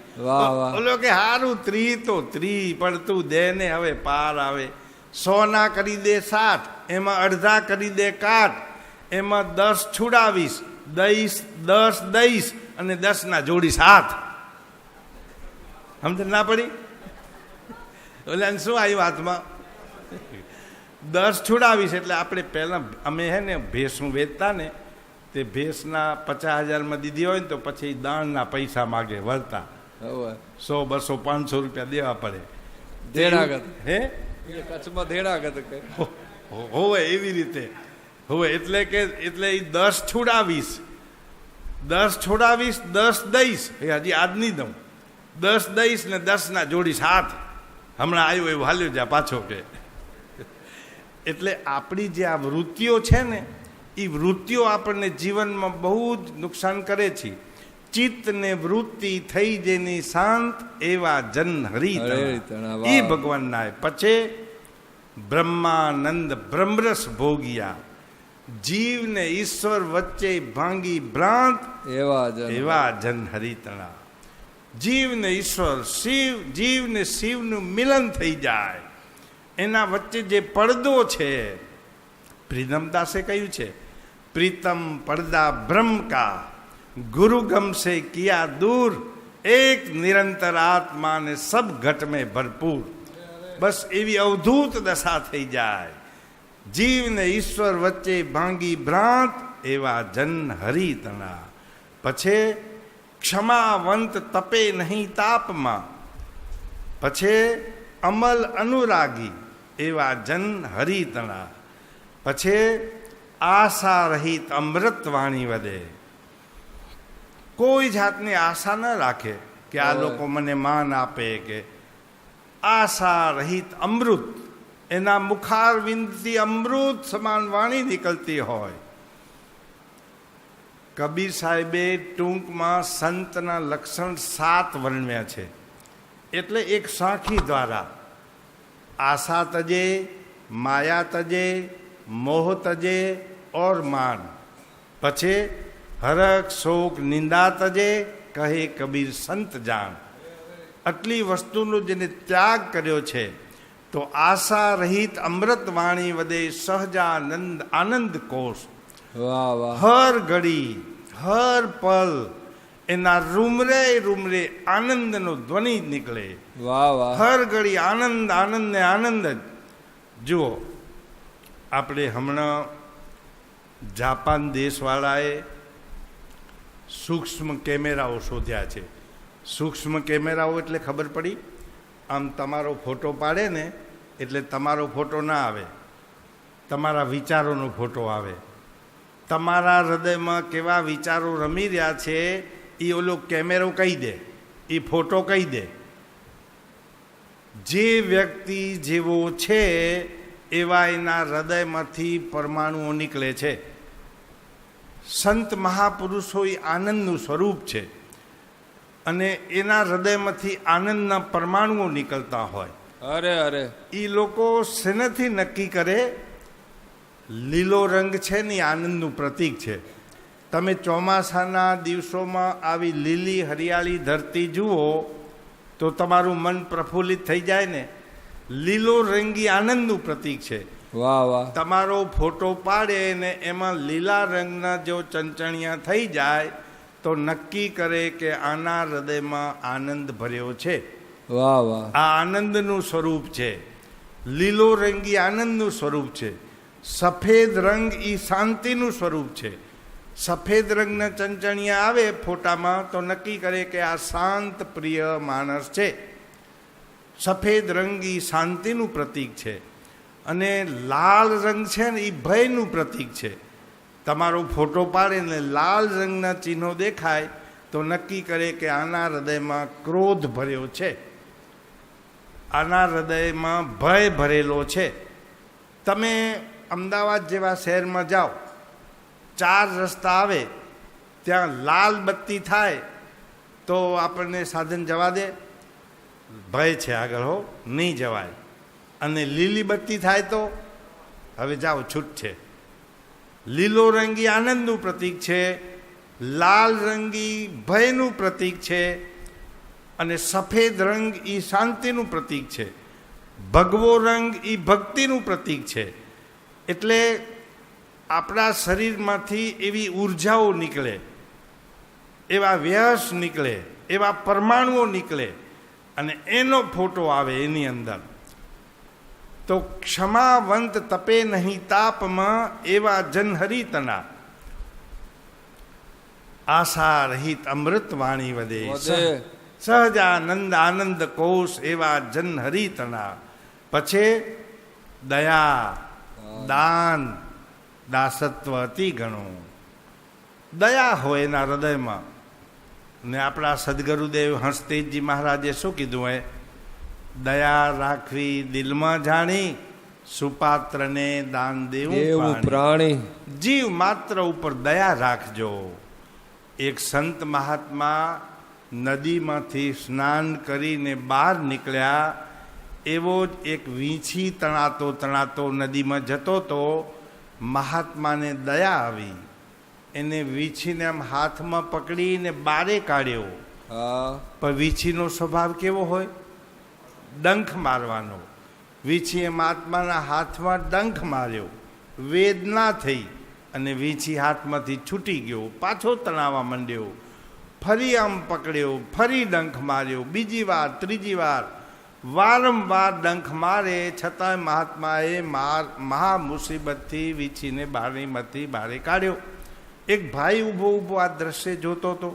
ઓલો કે સારું 30 તો 30, પણ તું દે ને હવે પાર આવે. 100 ના કરી દે 60, એમાં અડધા કરી દે કાટ, એમાં 10 છુડાવીશ, 10 દઈશ અને 10 ના જોડી 7. સમજ ના પડી? ઓલા શું આવ્યું હાથમાં? 10 છુડાવીશ. એટલે આપણે પહેલાં અમે હે ને ભેંસું વેચતા ને, તે ભેંસના 50,000માં દીધી હોય ને તો પછી દાણના પૈસા માગે વળતા. 100, 200, 500 રૂપિયા દેવા પડે. હે કચ્છમાં દેડાગત હોવે એવી રીતે હોવે. એટલે કે એટલે એ 10 છુડાવીશ, 10 દઈશ. હજી આજ નહીં દઉં. 10 દઈશ ને 10 ના જોડી 7. હમણાં આવ્યો એવું હાલ્યો જા પાછો કે. એટલે આપણી જે આ વૃત્તિઓ છે ને, એ વૃત્તિઓ આપણને જીવનમાં બહુ જ નુકસાન કરે છે. ચિત્ત ને વૃત્તિ થઈ જેની શાંત એવા જન હરિતણા. એ ભગવાનના. પછી બ્રહ્માનંદ બ્રહ્મરસ ભોગિયા, જીવને ઈશ્વર વચ્ચે ભાંગી ભ્રાંત એવા જન હરિતણા. જીવ ને ઈશ્વર, જીવ ને શિવનું મિલન થઈ જાય, એના વચ્ચે જે પડદો છે, પ્રીતમદાસે કહ્યું છે, પ્રીતમ પડદા બ્રહ્મ કા ગુરુ ગમ સે કિયા દૂર, એક નિરંતર આત્મા ને સબ ઘટ મેં ભરપૂર. બસ એવી અવધૂત દશા થઈ જાય. જીવ ને ઈશ્વર વચ્ચે ભાંગી ભ્રાંત, એવા જન હરિતણા. પછી ક્ષમાવંત તપે નહીં તાપમાં, પછી અમલ અનુરાગી, એવા જન હરિતણા. પછી આશા રહિત અમૃત વાણી વધે. કોઈ જાતની આશા ન રાખે કે આ લોકો મને માન આપે, કે આશા રહિત અમૃત, એના મુખારવિંદથી અમૃત સમાન વાણી નીકળતી હોય. કબીર સાહેબે ટૂંકમાં સંતના લક્ષણ 7 વર્ણવ્યા છે. એટલે એક સાખી દ્વારા આશા તજે, માયા તજે, મોહ તજે ઓર માન. પછી હરખ શોક નિંદા તજે, કહે કબીર સંત જાન. આટલી વસ્તુનો જેને ત્યાગ કર્યો છે, તો આશા રહિત અમૃત વાણી વધે, સહજાનંદ આનંદ કોષ. વાહ વાહ. હર ઘડી હર પલ એના રૂમરે રૂમરે આનંદનો ધ્વનિ નીકળે. વાહ વાહ. હર ઘડી આનંદ આનંદ ને આનંદ જ. જુઓ, આપણે હમણાં જાપાન દેશવાળાએ સૂક્ષ્મ કેમેરાઓ શોધ્યા છે. સૂક્ષ્મ કેમેરાઓ એટલે ખબર પડી, આમ તમારો ફોટો પાડે ને એટલે તમારો ફોટો ના આવે, તમારા વિચારોનો ફોટો આવે. તમારા હૃદયમાં કેવા વિચારો રમી રહ્યા છે એ ઓલો કેમેરો કહી દે, એ ફોટો કહી દે. જે વ્યક્તિ જેવો છે એવા એના હૃદયમાંથી પરમાણુઓ નીકળે છે. સંત મહાપુરુષો એ આનંદનું સ્વરૂપ છે, અને એના હૃદયમાંથી આનંદના પરમાણુઓ નીકળતા હોય. અરે અરે. એ લોકો શેનાથી નક્કી કરે? લીલો રંગ છે ને આનંદનું પ્રતીક છે. તમે ચોમાસાના દિવસોમાં આવી લીલી હરિયાળી ધરતી જુઓ તો તમારું મન પ્રફુલ્લિત થઈ જાય ને. લીલો રંગી આનંદનું પ્રતીક છે. વાહ વાહ. તમારો ફોટો પાડે ને એમાં લીલા રંગના જો ચંચણિયા થઈ જાય તો નક્કી કરે કે આના હૃદયમાં આનંદ ભર્યો છે. વાહ વાહ. આ આનંદનું સ્વરૂપ છે. લીલો રંગી આનંદનું સ્વરૂપ છે. સફેદ રંગ એ શાંતિનું સ્વરૂપ છે. સફેદ રંગના ચંચણિયા આવે ફોટામાં તો નક્કી કરે કે આ શાંત પ્રિય માણસ છે. સફેદ રંગ એ શાંતિનું પ્રતીક છે. અને લાલ રંગ છે ને એ ભયનું પ્રતીક છે. તમારો ફોટો પાડે ને લાલ રંગના ચિહ્નો દેખાય તો નક્કી કરે કે આના હૃદયમાં ક્રોધ ભર્યો છે, આના હૃદયમાં ભય ભરેલો છે. તમે અમદાવાદ જેવા શહેરમાં જાઓ, 4 રસ્તા આવે, ત્યાં લાલ બત્તી થાય તો આપણને સાધન જવા દે? ભય છે આગળ, હો, નહીં જવાય. અને લીલી બત્તી થાય તો હવે જાઓ, છૂટ છે. લીલો રંગી આનંદનું પ્રતીક છે, લાલ રંગી ભયનું પ્રતીક છે, અને સફેદ રંગ એ શાંતિનું પ્રતીક છે. ભગવો રંગ એ ભક્તિનું પ્રતીક છે. એટલે આપણા શરીરમાંથી એવી ઉર્જાઓ નીકળે, એવા વ્યસ નીકળે, એવા પરમાણુઓ નીકળે, અને એનો ફોટો આવે એની અંદર. તો ક્ષમાવંત તપે નહીં તાપમાં, એવા જનહરિતના. આશા રહિત અમૃત વાણી વધે, સહજાનંદ આનંદ કોષ, એવા જનહરિતના. પછી દયા, દાન, દાસત્વ અતિ ગણું. દયા હોય એના હૃદયમાં. ને આપણા સદગુરુદેવ હંસતેજજી મહારાજે શું કીધું હોય? દયા રાખવી દિલમાં જાણી, સુપાત્રને દાન દેવું પ્રાણી. જીવ માત્ર ઉપર દયા રાખજો. એક સંત મહાત્મા નદીમાંથી સ્નાન કરીને બહાર નીકળ્યા, એવો જ એક વીંછી તણાતો તણાતો નદીમાં જતો તો મહાત્માને દયા આવી. એને વીંછીને આમ હાથમાં પકડીને બારે કાઢ્યો. હા પણ વીંછીનો સ્વભાવ કેવો હોય? ડંખ મારવાનો. વીંછીએ મહાત્માના હાથમાં ડંખ માર્યો, વેદના થઈ અને વીંછી હાથમાંથી છૂટી ગયો, પાછો તણાવવા માંડ્યો, ફરી આમ પકડ્યો, ફરી ડંખ માર્યો, બીજી વાર, ત્રીજી વાર, વારંવાર ડંખ મારે છતાંય મહાત્માએ મહા મુસીબતથી વીંછીને બારીમાંથી બહાર કાઢ્યો. એક ભાઈ ઊભો ઊભો આ દ્રશ્ય જોતો હતો.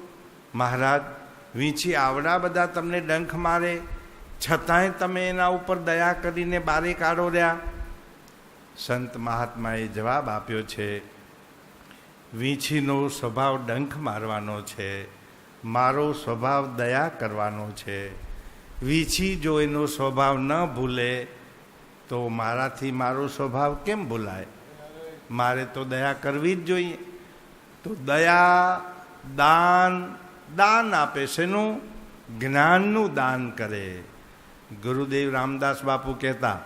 મહારાજ, વીંછી આવડા બધા તમને ડંખ મારે છતાંય તમે એના ઉપર દયા કરીને બારે કાઢો રહ્યા. સંત મહાત્માએ જવાબ આપ્યો છે, વીંછીનો સ્વભાવ ડંખ મારવાનો છે, મારો સ્વભાવ દયા કરવાનો છે. વીંછી જો એનો સ્વભાવ ન ભૂલે તો મારાથી મારો સ્વભાવ કેમ ભૂલાય? મારે તો દયા કરવી જ જોઈએ. તો દયા દાન આપે. શેનું? જ્ઞાનનું દાન કરે. ગુરુદેવ રામદાસ બાપુ કહેતા,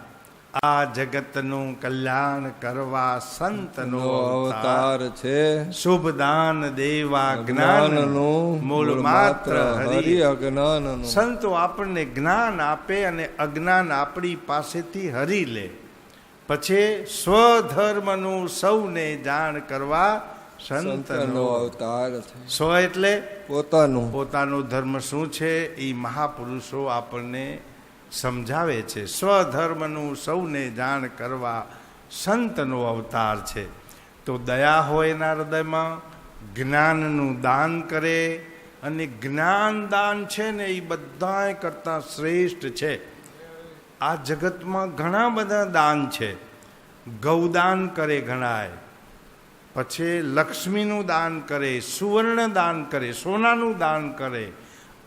આ જગતનું કલ્યાણ કરવા સંતનો અવતાર છે. શુભ દાન દેવા જ્ઞાનનું મૂળ માત્ર હરિ. અજ્ઞાનનું. સંતો આપણને જ્ઞાન આપે અને અજ્ઞાન આપણી પાસેથી હરી લે. પછી સ્વધર્મનું સૌને જાણ કરવા સંતનો અવતાર છે. સ્વ એટલે પોતાનો ધર્મ શું છે એ મહાપુરુષો આપણને સમજાવે છે. સ્વધર્મનું સૌને જાણ કરવા સંતનો અવતાર છે. તો દયા હોય એના હૃદયમાં, જ્ઞાનનું દાન કરે. અને જ્ઞાન દાન છે ને એ બધાય કરતાં શ્રેષ્ઠ છે. આ જગતમાં ઘણા બધા દાન છે. ગૌદાન કરે ઘણાય, પછી લક્ષ્મીનું દાન કરે, સુવર્ણ દાન કરે, સોનાનું દાન કરે,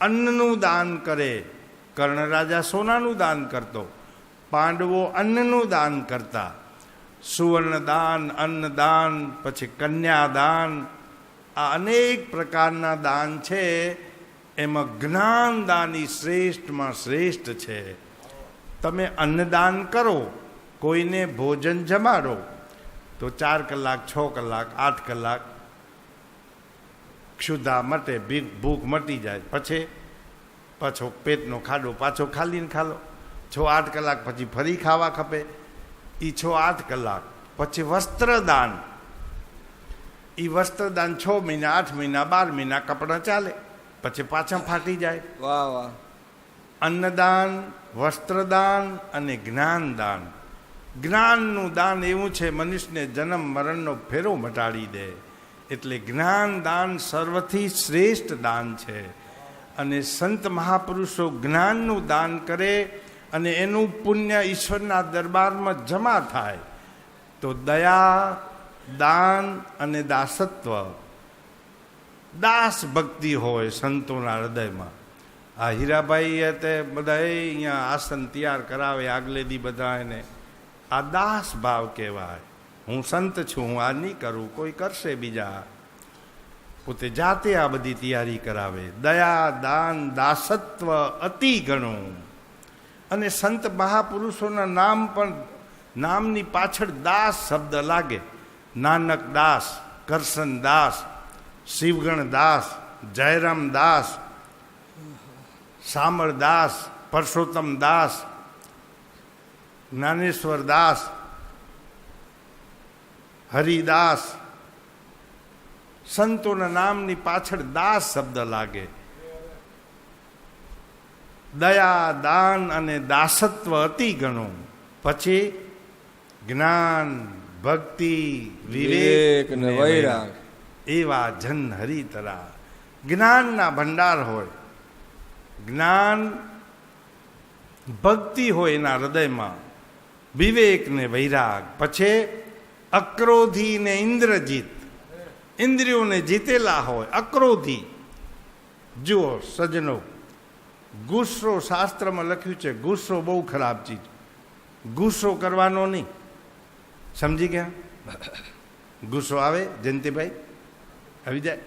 અન્નનું દાન કરે. કર્ણ રાજા સોનાનું દાન કરતો, પાંડવો અન્નનું દાન કરતા. સુવર્ણ દાન, અન્નદાન, પછી કન્યાદાન, આ અનેક પ્રકારના દાન છે. એમાં જ્ઞાન દાન એ શ્રેષ્ઠમાં શ્રેષ્ઠ છે. તમે અન્નદાન કરો, કોઈને ભોજન જમાડો તો 4 કલાક, 6 કલાક, 8 કલાક ક્ષુધા મટે, ભૂખ મટી જાય. પછી પાછો પેટનો ખાડો પાછો ખાલીને ખાલો. 6-8 કલાક પછી ફરી ખાવા ખપે. એ 6-8 કલાક પછી વસ્ત્રદાન. એ વસ્ત્રદાન 6 મહિના, 8 મહિના, 12 મહિના કપડાં ચાલે, પછી પાછા ફાટી જાય. વાહ વાહ. અન્નદાન, વસ્ત્રદાન અને જ્ઞાનદાન. જ્ઞાનનું દાન એવું છે, મનુષ્યને જન્મ મરણનો ફેરો મટાડી દે. એટલે જ્ઞાનદાન સર્વથી શ્રેષ્ઠ દાન છે. અને સંત મહાપુરુષો જ્ઞાનનું દાન કરે અને એનું પુણ્ય ઈશ્વરના દરબારમાં જમા થાય. તો દયા, દાન અને દાસત્વ, દાસ ભક્તિ હોય સંતોના હૃદયમાં. આ હીરાભાઈ તે બધા અહીંયા આસન તૈયાર કરાવે આગલે દી બધા એને, આ દાસ ભાવ કહેવાય. હું સંત છું, હું આ નહીં કરું, કોઈ કરશે બીજા. પોતે જાતે આ બધી તૈયારી કરાવે. દયા, દાન, દાસત્વ અતિ ઘણું. અને સંત મહાપુરુષોના નામ પણ, નામની પાછળ દાસ શબ્દ લાગે. નાનક દાસ, કરશન દાસ, શિવગણ દાસ, જયરામ દાસ, શામળ દાસ, પરસોત્તમ દાસ, જ્ઞાનેશ્વર દાસ, હરિદાસ. સંતોના નામની પાછળ દાસ શબ્દ લાગે. દયા, દાન અને દાસત્વ અતિ ઘણું. પછી જ્ઞાન, ભક્તિ, વિવેક ને વૈરાગ. એવા જન હરિતરા. જ્ઞાનના ભંડાર હોય, જ્ઞાન ભક્તિ હોય એના હૃદયમાં, વિવેક ને વૈરાગ. પછી અક્રોધી ને ઇન્દ્રજીત, ઇન્દ્રિયોને જીતેલા હોય, અક્રોધી. જુઓ સજ્જનો, ગુસ્સો શાસ્ત્રમાં લખ્યું છે, ગુસ્સો બહુ ખરાબ ચીજ. ગુસ્સો કરવાનો નહીં. સમજી ગયા? ગુસ્સો આવે જયંતિભાઈ? આવી જાય?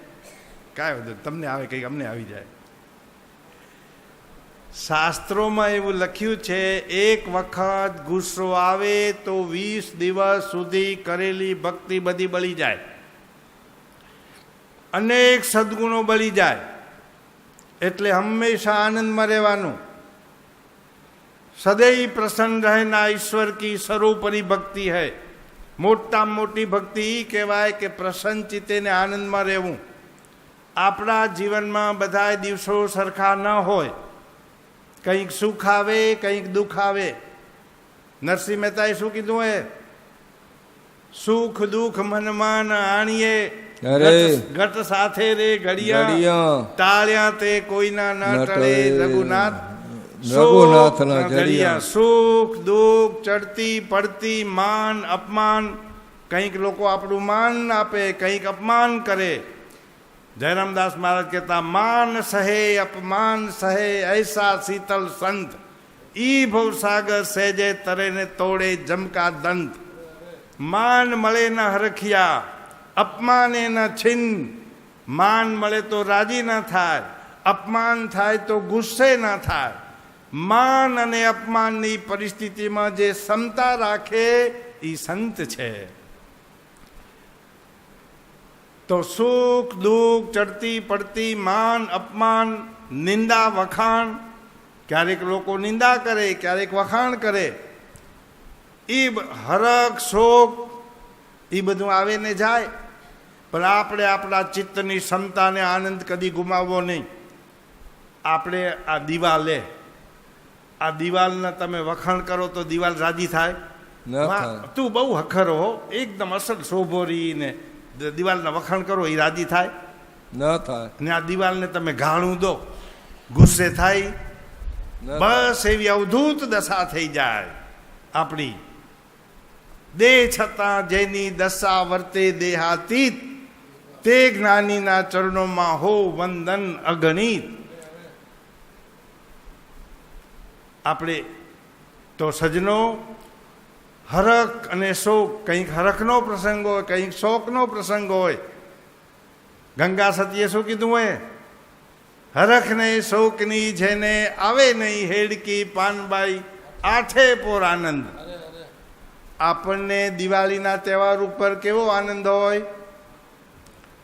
કાંઈ વધુ તમને આવે, કંઈક અમને આવી જાય. શાસ્ત્રોમાં એવું લખ્યું છે, એક વખત ગુસ્સો આવે તો 20 દિવસ સુધી કરેલી ભક્તિ બધી બળી જાય, અનેક સદગુણો બળી જાય. એટલે હંમેશા આનંદમાં રહેવાનું. સદૈવ પ્રસન્ન રહેના ઈશ્વર કી સર્વોપરી ભક્તિ હૈ. મોટામાં મોટી ભક્તિ એ કહેવાય કે પ્રસન્ન ચિત્તે ને આનંદમાં રહેવું. આપણા જીવનમાં બધા દિવસો સરખા ન હોય. કંઈક સુખ આવે, કંઈક દુઃખ આવે. નરસિંહ મહેતાએ શું કીધું હે? સુખ દુઃખ મનમાં આણીએ, ઘટ સાથે રે ઘડિયા, ટાળ્યા તે કોઈના ન ટળે રઘુનાથ રઘુનાથના ઘડિયા. સુખ દુઃખ, ચડતી પડતી, માન અપમાન. કંઈક લોકો આપણું માન આપે, કંઈક અપમાન કરે. જયરામદાસ મહારાજ કહેતા, માન સહે અપમાન સહે ऐसा શીતલ સંત, ઈ ભવસાગર સહેજે તરે ને તોડે જમકા દંત. માન મળે ન હરખિયા, અપમાને ન છિન. માન મળે તો રાજી ન થાય, અપમાન થાય તો ગુસ્સે ન થાય. માન અને અપમાનની પરિસ્થિતિમાં જે ક્ષમતા રાખે એ સંત છે. તો સુખ દુઃખ, ચડતી પડતી, માન અપમાન, નિંદા વખાણ. ક્યારેક લોકો નિંદા કરે, ક્યારેક વખાણ કરે. એ હરખ શોક એ બધું આવે ને જાય, પણ આપણે આપણા ચિત્તની ક્ષમતાને આનંદ કદી ગુમાવવો નહીં. આપણે આ દિવાલે, આ દિવાલના તમે વખાણ કરો તો દિવાલ રાજી થાય? તું બહુ હખરો હો, એકદમ અસલ શોભોરી ને દિવાલના વખાણ કરો એ રાજી થાય? ન થાય. ને આ દિવાલને તમે ગાળું દો, ગુસ્સે થાય? બસ એવી અવધૂત દશા થઈ જાય આપણી. દેહ છતાં જેની દશા વર્તે દેહાતીત, તે જ્ઞાનીના ચરણોમાં હો વંદન અગણિત. આપણે તો સજનો, હરખ અને શોક, કંઈક હરખનો પ્રસંગ હોય, કંઈક શોકનો પ્રસંગ હોય. ગંગા સતીએ શું કીધું હોય? હરખ ને શોકની જેને આવે નહીં હેડકી પાનબાઈ, આઠે પોર આનંદ. આપણને દિવાળીના તહેવાર ઉપર કેવો આનંદ હોય?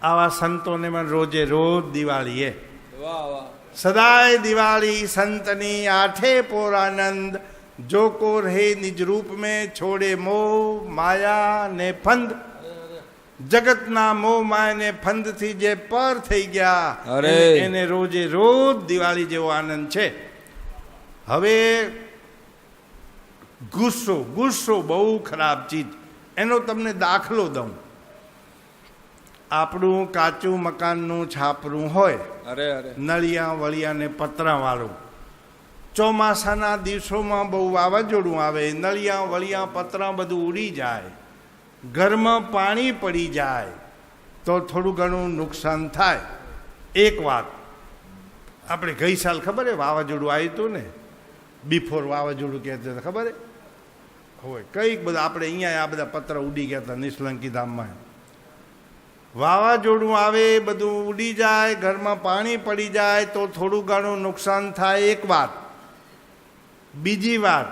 આવા સંતોને મને રોજે રોજ દિવાળીએ, સદાય દિવાળી સંતની, આઠે પોર આનંદ. જો કો રહે નિજ રૂપ મેં, છોડે મોહ માયા ને ફંદ. જગતના મોહ માયા ને ફંદથી જે પર થઈ ગયા, એને રોજે રોજ દિવાળી જેવો આનંદ છે. હવે ગુસ્સો, ગુસ્સો બહુ ખરાબ ચીજ. એનો તમને દાખલો દઉં. આપણું કાચું મકાનનું છાપરું હોય, નળિયા વળિયા ને પતરા વાળું. ચોમાસાના દિવસોમાં બહુ વાવાઝોડું આવે, નળિયા વળિયા પતરા બધું ઉડી જાય, ઘરમાં પાણી પડી જાય તો થોડું ઘણું નુકસાન થાય. એક વાત આપણે ગઈ સાલ ખબર હે વાવાઝોડું આવ્યું હતું ને, બિફોર વાવાઝોડું કહેતા હતા, ખબર હોય? કંઈક બધા આપણે અહીંયા આ બધા પતરા ઉડી ગયા હતા નિષ્કલંકી ધામમાં. વાવાઝોડું આવે, બધું ઉડી જાય, ઘરમાં પાણી પડી જાય તો થોડું ઘણું નુકસાન થાય. એક વાત. બીજી વાત,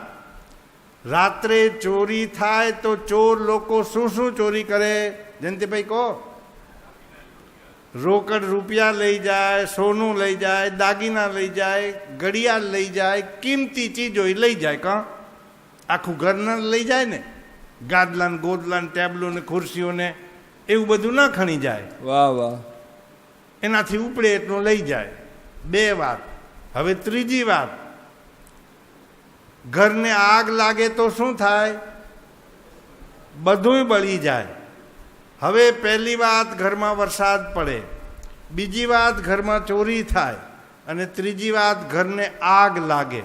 રાત્રે ચોરી થાય તો ચોર લોકો શું શું ચોરી કરે? જયંતિભાઈ કહો. રોકડ રૂપિયા લઈ જાય, સોનું લઈ જાય, દાગીના લઈ જાય, ઘડિયાળ લઈ જાય, કિંમતી ચીજો લઈ જાય. કાં આખું ઘર ન લઈ જાય ને, ગાદલાન ગોદલાન ટેબલોને ખુરશીઓને એવું બધું ન ખણી જાય. વાહ વાહ. એનાથી ઉપડે એટલું લઈ જાય. બે વાત. હવે ત્રીજી વાત, ઘરને આગ લાગે તો શું થાય? બધુંય બળી જાય. હવે પહેલી વાત, ઘરમાં વરસાદ પડે. બીજી વાત, ઘરમાં ચોરી થાય. અને ત્રીજી વાત, ઘરને આગ લાગે.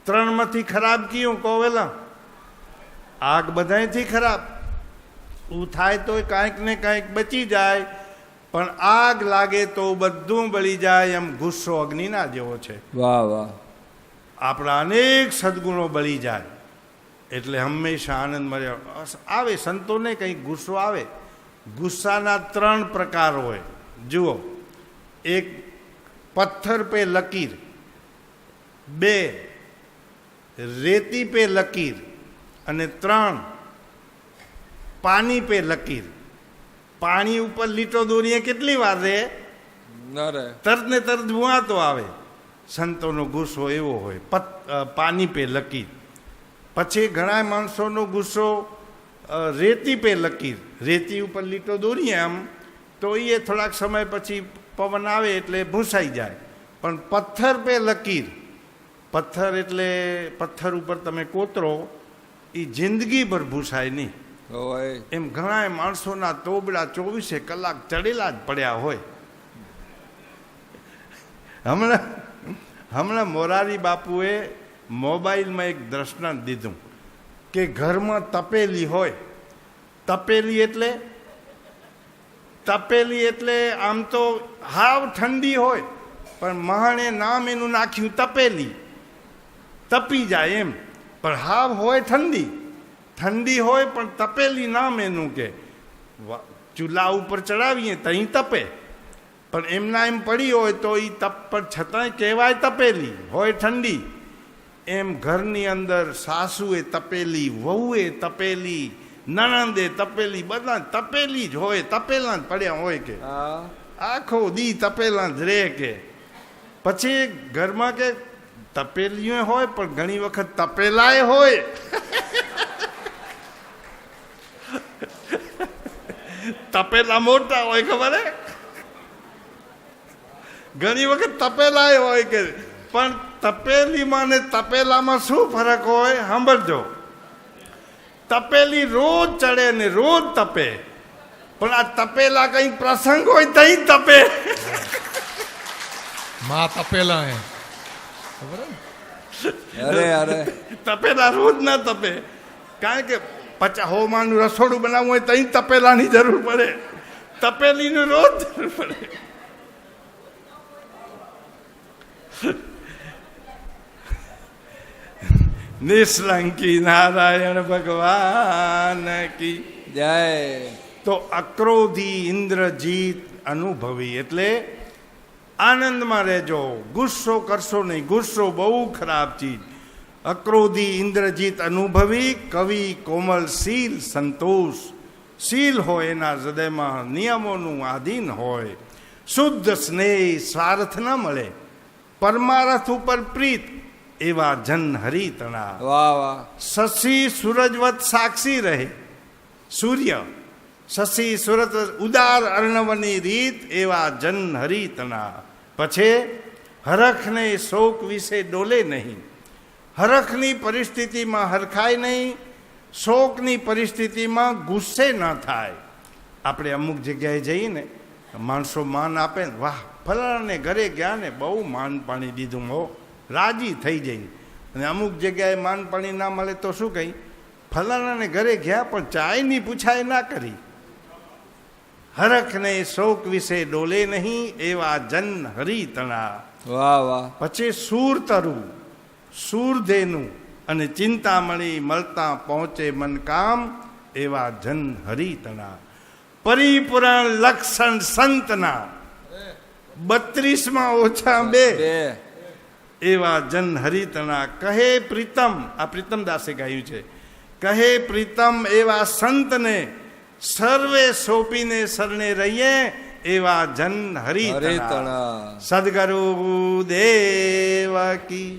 ત્રણમાંથી ખરાબ કયું કહો? વેલા આગ બધાયથી ખરાબ. એવું થાય તો કાંઈક ને કાંઈક બચી જાય, પણ આગ લાગે તો બધું બળી જાય. એમ ગુસ્સો અગ્નિના જેવો છે. વાહ વાહ. આપણા અનેક સદગુણો બળી જાય. એટલે હંમેશા આનંદ મળે આવે. સંતોને કંઈક ગુસ્સો આવે. ગુસ્સાના ત્રણ પ્રકાર હોય. જુઓ, એક પથ્થર પે લકીર, બે રેતી પે લકીર, અને ત્રણ પાણી પે લકીર. પાણી ઉપર લીટો દોરીએ કેટલી વાર રહે? ના રે. તરત ને તરત ભૂવાતો આવે. સંતોનો ગુસ્સો એવો હોય, પાણી પે લકીર. પછી ઘણા માણસોનો ગુસ્સો રેતી પે લકીર, રેતી ઉપર લીટો દોરીએ આમ તો એ થોડાક સમય પછી પવન આવે એટલે ભૂસાઈ જાય. પણ પથ્થર પે લકીર, પથ્થર એટલે પથ્થર ઉપર તમે કોતરો એ જિંદગીભર ભૂસાય નહીં. હોય. એમ ઘણા માણસોના તોબડા 24 કલાક ચડેલા જ પડ્યા હોય. હમણાં મોરારી બાપુએ મોબાઈલમાં એક દ્રષ્ટાંત દીધું કે ઘરમાં તપેલી હોય. તપેલી એટલે આમ તો હાવ ઠંડી હોય, પણ મહાણે નામ એનું નાખ્યું તપેલી, તપી જાય એમ. પણ હાવ હોય ઠંડી હોય, પણ તપેલી નામ એનું કે ચૂલા ઉપર ચડાવીએ તહીં તપે, પણ એમના એમ પડી હોય તો એ તપ પર છતાંય કહેવાય તપેલી, હોય ઠંડી. એમ ઘરની અંદર સાસુએ તપેલી, વહુએ તપેલી, નણંદે તપેલી, બધા તપેલી જ હોય, તપેલા જ પડ્યા હોય કે આખો દી તપેલા જ રે કે. પછી ઘરમાં કે તપેલીઓ હોય પણ ઘણી વખત તપેલાય હોય. તપેલા મોટા હોય ખબર હે, ઘણી વખત તપેલાય હોય કે. પણ તપેલીમાં ને તપેલામાં શું ફરક હોય સાંભળજો. તપેલી રોજ ચડે ને રોજ તપે, પણ આ તપેલા કઈ પ્રસંગ હોય તઈ તપે. માં તપેલા હે ખબર હે? અરે તપેલા રોજ ના તપે, કારણ કે 50 માનું રસોડું બનાવવું હોય તઈ તપેલાની જરૂર પડે, તપેલીનું રોજ જરૂર પડે. નિષ્કલંકી નારાયણ ભગવાન કી જય. તો અક્રોધી ઇન્દ્રજીત અનુભવી એટલે આનંદમાં રહેજો, ગુસ્સો કરશો નહીં, ગુસ્સો બહુ ખરાબ ચીજ. અક્રોધી ઇન્દ્રજીત અનુભવી કવિ કોમલ શીલ સંતોષ, શીલ હોય એના હૃદયમાં, નિયમોનું આધીન હોય. શુદ્ધ સ્નેહ સ્વાર્થ ન મળે, પરમારથ ઉપર પ્રીત એવા જન હરિતણા. વાહ વાહ. શશી સૂરજવત સાક્ષી રહે, સૂર્ય શશી સુરત ઉદાર અર્ણવની રીત એવા જન હરિતણા. પછી હરખને શોક વિશે ડોલે નહીં, હરખની પરિસ્થિતિમાં હરખાય નહીં, શોકની પરિસ્થિતિમાં ગુસ્સે ન થાય. આપણે અમુક જગ્યાએ જઈએ ને, માણસો માન આપે ને, વાહ ફલાણાને ઘરે ગયા ને બહુ માન પાણી દીધું હો, રાજી થઈ જઈ. અને અમુક જગ્યાએ માન પાણી ના મળે તો શું કહી, ફલાણાને ઘરે ગયા પણ ચાયની પૂછાય ના કરી. હરખને શોક વિશે ડોલે નહીં એવા જન હરિતણા. વાહ વાહ. પછી સૂર તરુ સૂરધેનું અને ચિંતામણી મળતા પહોંચે મન કામ એવા જન હરિતણા. પરિપૂર્ણ લક્ષણ સંતના 32માં ઓછા 2 એવા જન હરિતણા. કહે પ્રીતમ, આ પ્રીતમદાસે ગાયું છે, કહે પ્રીતમ એવા સંતને સર્વે સોંપીને શરણે રહીએ એવા જન હરિતણા. સદગુરુ દેવ કી